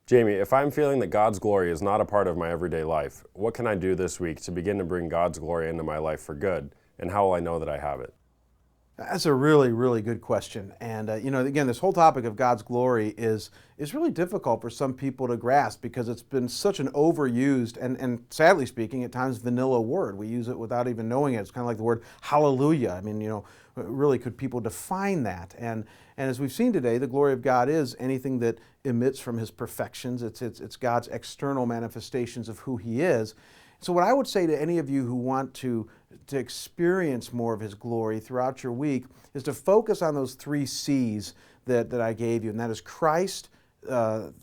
Jamie, if I'm feeling that God's glory is not a part of my everyday life, what can I do this week to begin to bring God's glory into my life for good? And how will I know that I have it? That's a really, really good question. And, again, this whole topic of God's glory is really difficult for some people to grasp because it's been such an overused and sadly speaking, at times vanilla word. We use it without even knowing it. It's kind of like the word hallelujah. I mean, really could people define that? And as we've seen today, the glory of God is anything that emits from his perfections. It's God's external manifestations of who he is. So what I would say to any of you who want to experience more of his glory throughout your week is to focus on those three C's that I gave you, and that is Christ,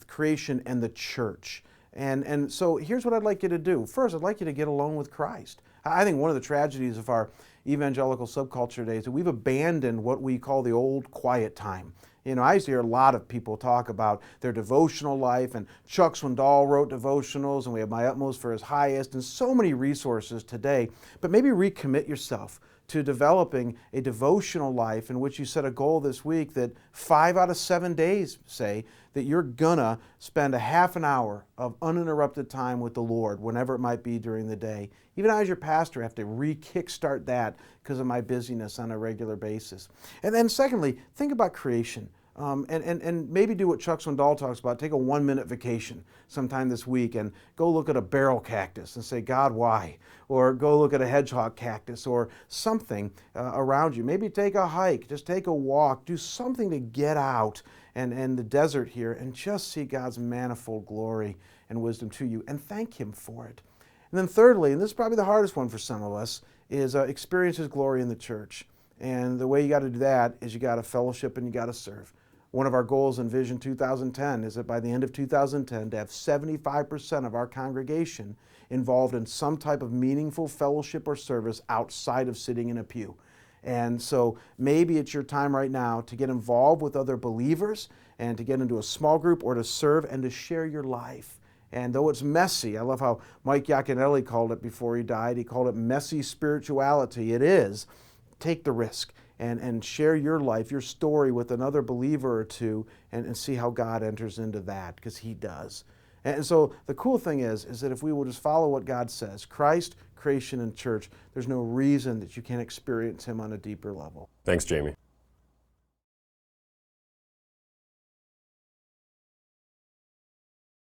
creation, and the church. And so here's what I'd like you to do. First, I'd like you to get alone with Christ. I think one of the tragedies of our evangelical subculture today is that we've abandoned what we call the old quiet time. I used to hear a lot of people talk about their devotional life, and Chuck Swindoll wrote devotionals, and we have My Utmost for His Highest, and so many resources today. But maybe recommit yourself to developing a devotional life in which you set a goal this week that 5 out of 7 days, say, that you're gonna spend a half an hour of uninterrupted time with the Lord, whenever it might be during the day. Even I, as your pastor, have to kickstart that because of my busyness on a regular basis. And then secondly, think about creation. And maybe do what Chuck Swindoll talks about. Take a 1-minute vacation sometime this week and go look at a barrel cactus and say, God, why? Or go look at a hedgehog cactus or something around you. Maybe take a hike, just take a walk, do something to get out and the desert here and just see God's manifold glory and wisdom to you and thank him for it. And then thirdly, and this is probably the hardest one for some of us, is experience his glory in the church. And the way you got to do that is you got to fellowship and you got to serve. One of our goals in Vision 2010 is that by the end of 2010 to have 75% of our congregation involved in some type of meaningful fellowship or service outside of sitting in a pew. And so maybe it's your time right now to get involved with other believers and to get into a small group or to serve and to share your life. And though it's messy, I love how Mike Yaconelli called it before he died. He called it messy spirituality. It is. Take the risk and share your life, your story with another believer or two and see how God enters into that, because he does. And so the cool thing is that if we will just follow what God says, Christ, creation, and church, there's no reason that you can't experience him on a deeper level. Thanks, Jamie.